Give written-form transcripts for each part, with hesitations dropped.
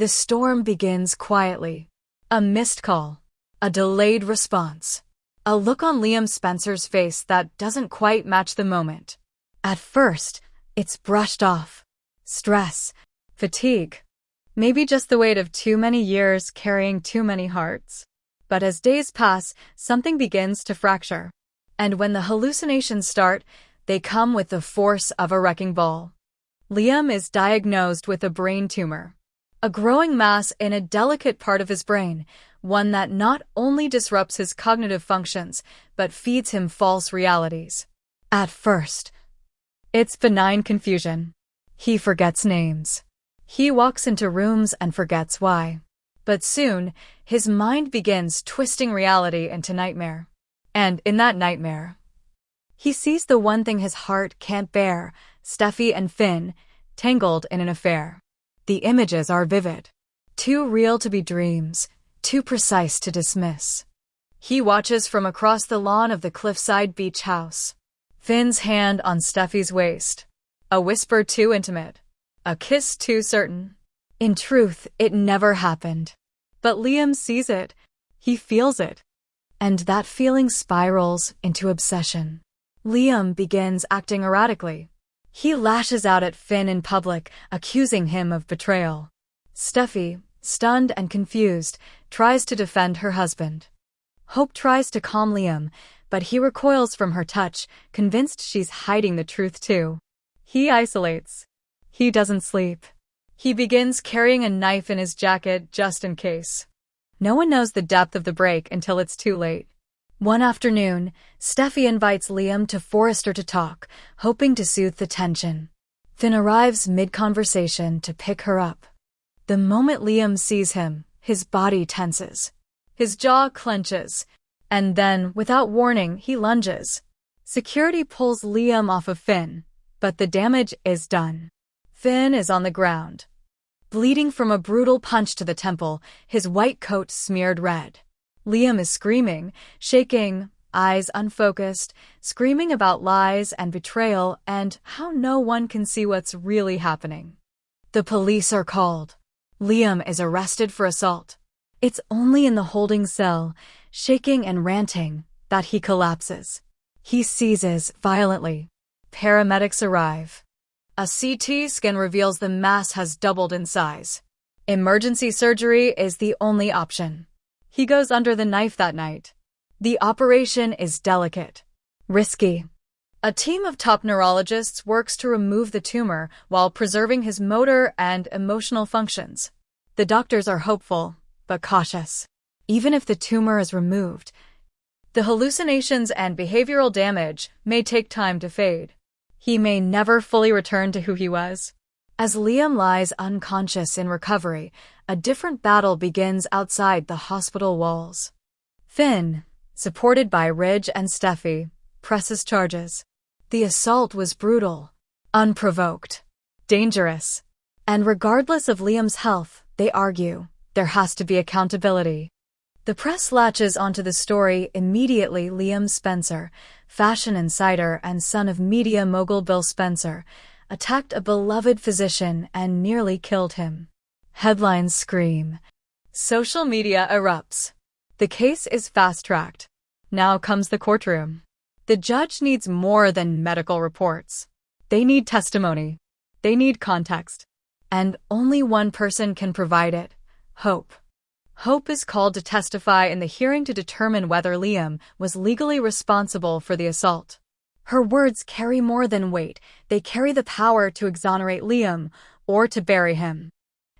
The storm begins quietly. A missed call. A delayed response. A look on Liam Spencer's face that doesn't quite match the moment. At first, it's brushed off. Stress. Fatigue. Maybe just the weight of too many years carrying too many hearts. But as days pass, something begins to fracture. And when the hallucinations start, they come with the force of a wrecking ball. Liam is diagnosed with a brain tumor. A growing mass in a delicate part of his brain, one that not only disrupts his cognitive functions, but feeds him false realities. At first, it's benign confusion. He forgets names. He walks into rooms and forgets why. But soon, his mind begins twisting reality into nightmare. And in that nightmare, he sees the one thing his heart can't bear, Steffi and Finn, tangled in an affair. The images are vivid. Too real to be dreams, too precise to dismiss. He watches from across the lawn of the cliffside beach house. Finn's hand on Steffi's waist. A whisper too intimate. A kiss too certain. In truth, it never happened. But Liam sees it. He feels it. And that feeling spirals into obsession. Liam begins acting erratically. He lashes out at Finn in public, accusing him of betrayal. Steffi, stunned and confused, tries to defend her husband. Hope tries to calm Liam, but he recoils from her touch, convinced she's hiding the truth too. He isolates. He doesn't sleep. He begins carrying a knife in his jacket just in case. No one knows the depth of the break until it's too late. One afternoon, Steffi invites Liam to Forrester to talk, hoping to soothe the tension. Finn arrives mid-conversation to pick her up. The moment Liam sees him, his body tenses. His jaw clenches. And then, without warning, he lunges. Security pulls Liam off of Finn, but the damage is done. Finn is on the ground, bleeding from a brutal punch to the temple, his white coat smeared red. Liam is screaming, shaking, eyes unfocused, screaming about lies and betrayal and how no one can see what's really happening. The police are called. Liam is arrested for assault. It's only in the holding cell, shaking and ranting, that he collapses. He seizes violently. Paramedics arrive. A CT scan reveals the mass has doubled in size. Emergency surgery is the only option. He goes under the knife that night. The operation is delicate, risky. A team of top neurologists works to remove the tumor while preserving his motor and emotional functions. The doctors are hopeful, but cautious. Even if the tumor is removed, the hallucinations and behavioral damage may take time to fade. He may never fully return to who he was. As Liam lies unconscious in recovery, a different battle begins outside the hospital walls. Finn, supported by Ridge and Steffi, presses charges. The assault was brutal, unprovoked, dangerous. And regardless of Liam's health, they argue, there has to be accountability. The press latches onto the story immediately. Liam Spencer, fashion insider and son of media mogul Bill Spencer, attacked a beloved physician and nearly killed him. Headlines scream. Social media erupts. The case is fast-tracked. Now comes the courtroom. The judge needs more than medical reports. They need testimony. They need context. And only one person can provide it: Hope. Hope is called to testify in the hearing to determine whether Liam was legally responsible for the assault. Her words carry more than weight. They carry the power to exonerate Liam or to bury him.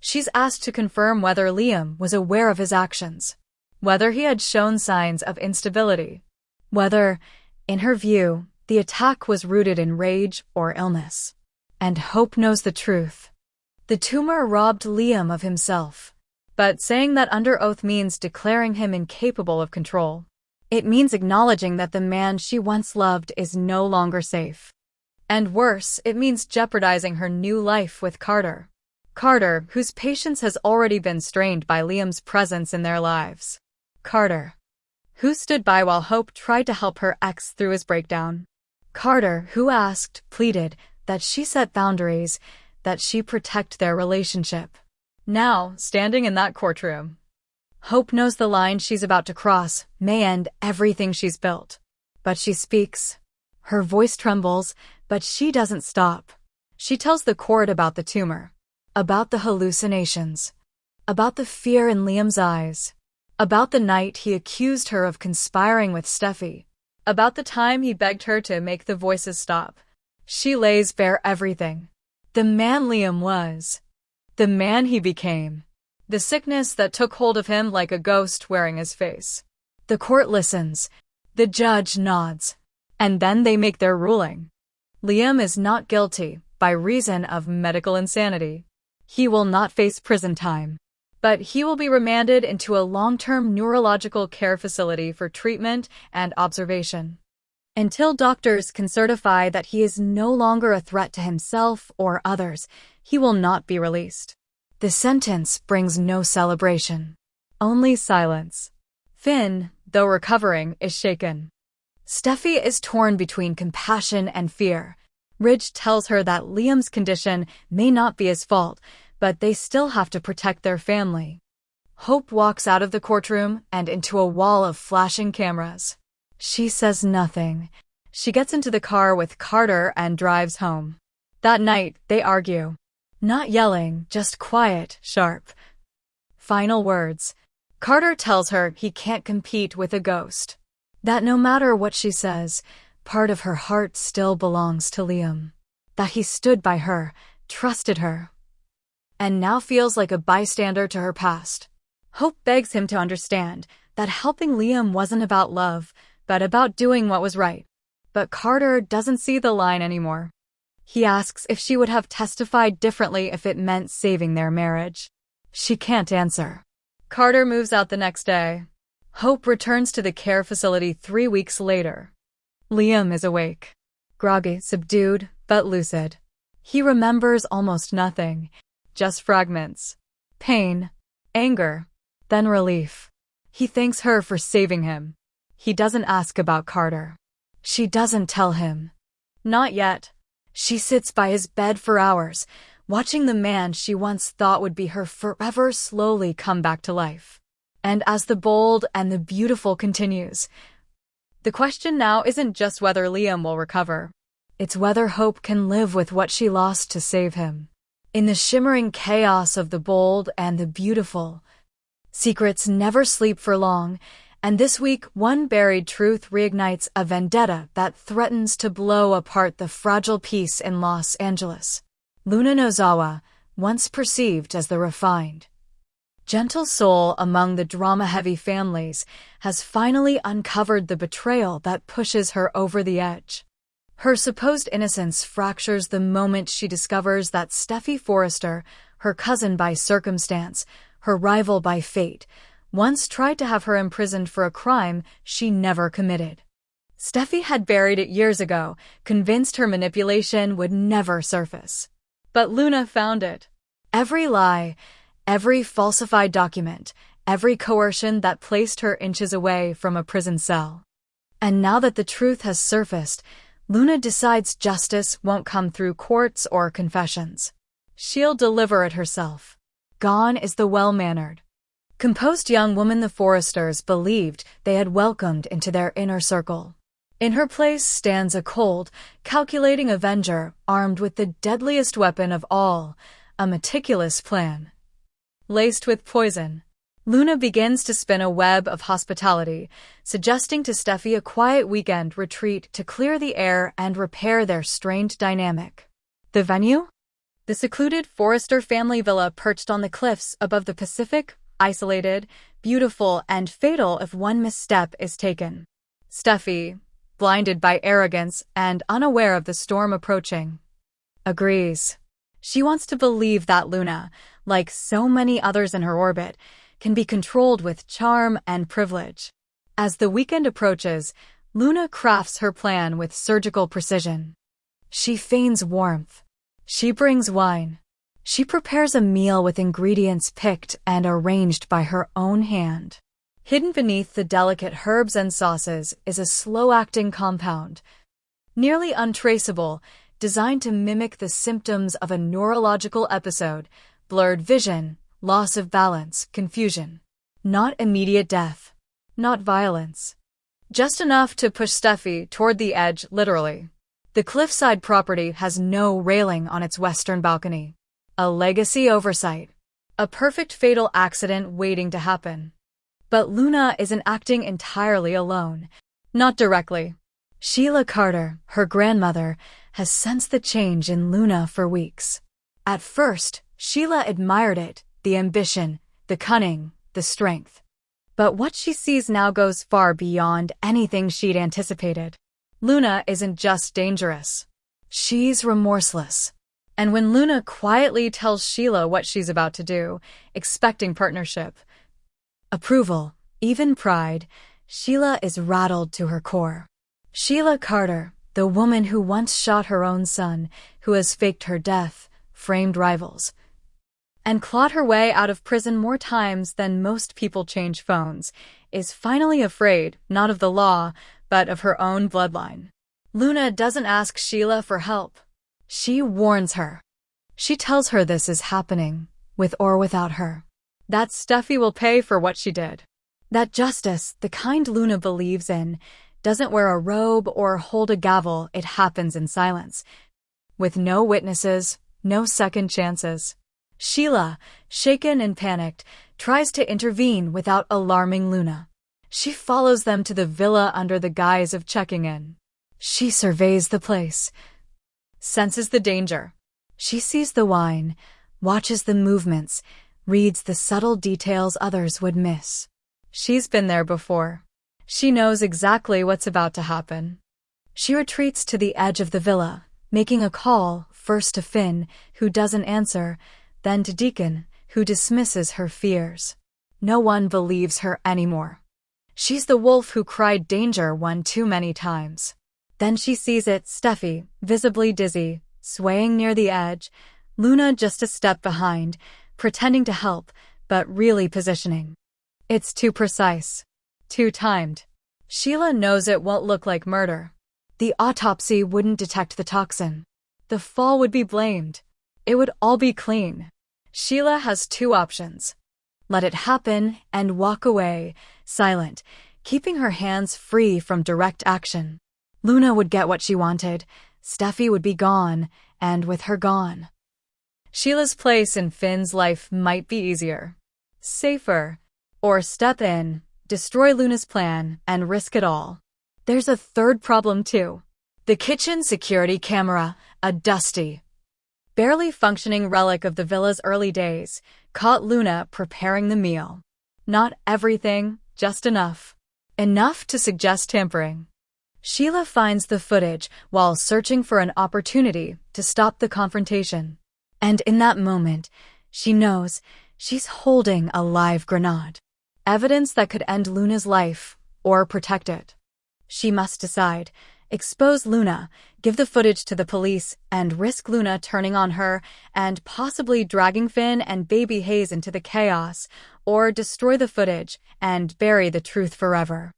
She's asked to confirm whether Liam was aware of his actions, whether he had shown signs of instability, whether, in her view, the attack was rooted in rage or illness. And Hope knows the truth. The tumor robbed Liam of himself. But saying that under oath means declaring him incapable of control. It means acknowledging that the man she once loved is no longer safe. And worse, it means jeopardizing her new life with Carter. Carter, whose patience has already been strained by Liam's presence in their lives. Carter, who stood by while Hope tried to help her ex through his breakdown. Carter, who asked, pleaded, that she set boundaries, that she protect their relationship. Now, standing in that courtroom, Hope knows the line she's about to cross may end everything she's built. But she speaks. Her voice trembles, but she doesn't stop. She tells the court about the tumor, about the hallucinations, about the fear in Liam's eyes, about the night he accused her of conspiring with Steffi, about the time he begged her to make the voices stop. She lays bare everything. The man Liam was. The man he became. The sickness that took hold of him like a ghost wearing his face. The court listens. The judge nods. And then they make their ruling. Liam is not guilty by reason of medical insanity. He will not face prison time. But he will be remanded into a long-term neurological care facility for treatment and observation. Until doctors can certify that he is no longer a threat to himself or others, he will not be released. The sentence brings no celebration, only silence. Finn, though recovering, is shaken. Steffi is torn between compassion and fear. Ridge tells her that Liam's condition may not be his fault, but they still have to protect their family. Hope walks out of the courtroom and into a wall of flashing cameras. She says nothing. She gets into the car with Carter and drives home. That night, they argue. Not yelling, just quiet, sharp. Final words. Carter tells her he can't compete with a ghost. That no matter what she says, part of her heart still belongs to Liam. That he stood by her, trusted her, and now feels like a bystander to her past. Hope begs him to understand that helping Liam wasn't about love, but about doing what was right. But Carter doesn't see the line anymore. He asks if she would have testified differently if it meant saving their marriage. She can't answer. Carter moves out the next day. Hope returns to the care facility 3 weeks later. Liam is awake. Groggy, subdued, but lucid. He remembers almost nothing. Just fragments. Pain. Anger. Then relief. He thanks her for saving him. He doesn't ask about Carter. She doesn't tell him. Not yet. She sits by his bed for hours, watching the man she once thought would be her forever slowly come back to life. And as the bold and the beautiful continues, the question now isn't just whether Liam will recover. It's whether Hope can live with what she lost to save him. In the shimmering chaos of the bold and the beautiful, secrets never sleep for long, and this week one buried truth reignites a vendetta that threatens to blow apart the fragile peace in Los Angeles. Luna Nozawa, once perceived as the refined, gentle soul among the drama-heavy families, has finally uncovered the betrayal that pushes her over the edge. Her supposed innocence fractures the moment she discovers that Steffi Forrester, her cousin by circumstance, her rival by fate, once tried to have her imprisoned for a crime she never committed. Steffi had buried it years ago, convinced her manipulation would never surface. But Luna found it. Every lie, every falsified document, every coercion that placed her inches away from a prison cell. And now that the truth has surfaced, Luna decides justice won't come through courts or confessions. She'll deliver it herself. Gone is the well-mannered, composed young woman the Forresters believed they had welcomed into their inner circle. In her place stands a cold, calculating avenger armed with the deadliest weapon of all, a meticulous plan. Laced with poison, Luna begins to spin a web of hospitality, suggesting to Steffi a quiet weekend retreat to clear the air and repair their strained dynamic. The venue? The secluded Forrester family villa perched on the cliffs above the Pacific, isolated, beautiful, and fatal if one misstep is taken. Steffi, blinded by arrogance and unaware of the storm approaching, agrees. She wants to believe that Luna, like so many others in her orbit, can be controlled with charm and privilege. As the weekend approaches, Luna crafts her plan with surgical precision. She feigns warmth. She brings wine. She prepares a meal with ingredients picked and arranged by her own hand. Hidden beneath the delicate herbs and sauces is a slow-acting compound, nearly untraceable, designed to mimic the symptoms of a neurological episode: blurred vision, loss of balance, confusion. Not immediate death. Not violence. Just enough to push Steffi toward the edge, literally. The cliffside property has no railing on its western balcony. A legacy oversight. A perfect fatal accident waiting to happen. But Luna isn't acting entirely alone. Not directly. Sheila Carter, her grandmother, has sensed the change in Luna for weeks. At first, Sheila admired it, the ambition, the cunning, the strength. But what she sees now goes far beyond anything she'd anticipated. Luna isn't just dangerous. She's remorseless. And when Luna quietly tells Sheila what she's about to do, expecting partnership, approval, even pride, Sheila is rattled to her core. Sheila Carter, the woman who once shot her own son, who has faked her death, framed rivals, and clawed her way out of prison more times than most people change phones, is finally afraid, not of the law, but of her own bloodline. Luna doesn't ask Sheila for help. She warns her. She tells her this is happening, with or without her. That Steffi will pay for what she did. That justice, the kind Luna believes in, doesn't wear a robe or hold a gavel, it happens in silence. With no witnesses, no second chances. Sheila, shaken and panicked, tries to intervene without alarming Luna. She follows them to the villa under the guise of checking in. She surveys the place, senses the danger. She sees the wine, watches the movements, reads the subtle details others would miss. She's been there before. She knows exactly what's about to happen. She retreats to the edge of the villa, making a call, first to Finn, who doesn't answer, then to Deacon, who dismisses her fears. No one believes her anymore. She's the wolf who cried danger one too many times. Then she sees it, Steffi, visibly dizzy, swaying near the edge, Luna just a step behind, pretending to help, but really positioning. It's too precise. Too timed. Sheila knows it won't look like murder. The autopsy wouldn't detect the toxin. The fall would be blamed. It would all be clean. Sheila has two options. Let it happen and walk away, silent, keeping her hands free from direct action. Luna would get what she wanted. Steffi would be gone, and with her gone, Sheila's place in Finn's life might be easier. Safer. Or step in, destroy Luna's plan, and risk it all. There's a third problem too. The kitchen security camera, a dusty, barely functioning relic of the villa's early days, caught Luna preparing the meal. Not everything, just enough. Enough to suggest tampering. Sheila finds the footage while searching for an opportunity to stop the confrontation. And in that moment, she knows she's holding a live grenade. Evidence that could end Luna's life, or protect it. She must decide. Expose Luna, give the footage to the police, and risk Luna turning on her and possibly dragging Finn and baby Hayes into the chaos, or destroy the footage and bury the truth forever.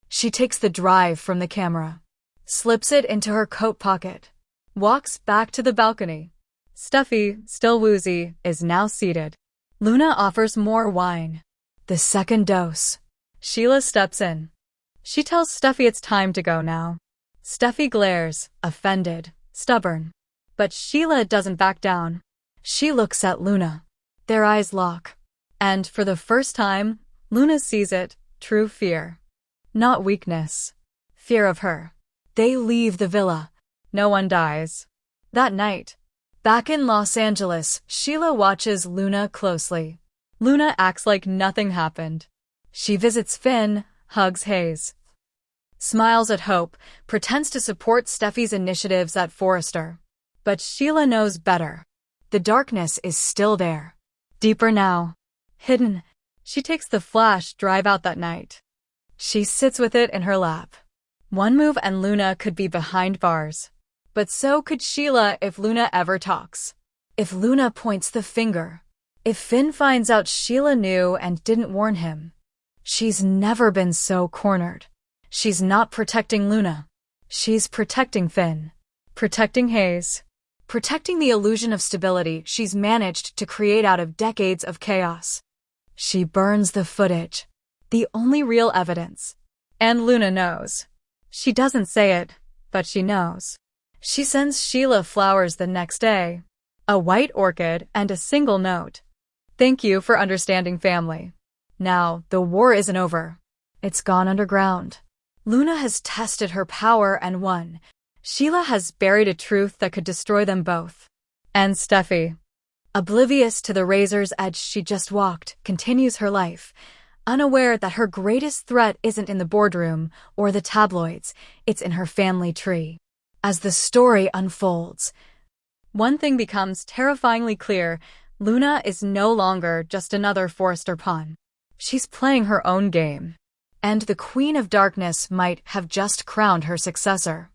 She takes the drive from the camera, slips it into her coat pocket, walks back to the balcony. Steffi, still woozy, is now seated. Luna offers more wine. The second dose. Sheila steps in. She tells Steffi it's time to go now. Steffi glares, offended, stubborn. But Sheila doesn't back down. She looks at Luna. Their eyes lock. And for the first time, Luna sees it, true fear. Not weakness. Fear of her. They leave the villa. No one dies. That night, back in Los Angeles, Sheila watches Luna closely. Luna acts like nothing happened. She visits Finn, hugs Hayes, smiles at Hope, pretends to support Steffi's initiatives at Forrester. But Sheila knows better. The darkness is still there. Deeper now. Hidden. She takes the flash drive out that night. She sits with it in her lap. One move and Luna could be behind bars. But so could Sheila if Luna ever talks. If Luna points the finger. If Finn finds out Sheila knew and didn't warn him. She's never been so cornered. She's not protecting Luna. She's protecting Finn. Protecting Hayes. protecting the illusion of stability she's managed to create out of decades of chaos. She burns the footage, the only real evidence. And Luna knows. She doesn't say it, but she knows. She sends Sheila flowers the next day. A white orchid and a single note. "Thank you for understanding, family. Now, the war isn't over. It's gone underground." Luna has tested her power and won. Sheila has buried a truth that could destroy them both. And Steffi, oblivious to the razor's edge she just walked, continues her life, unaware that her greatest threat isn't in the boardroom or the tabloids, it's in her family tree. As the story unfolds, one thing becomes terrifyingly clear: Luna is no longer just another Forrester pawn. She's playing her own game. And the Queen of Darkness might have just crowned her successor.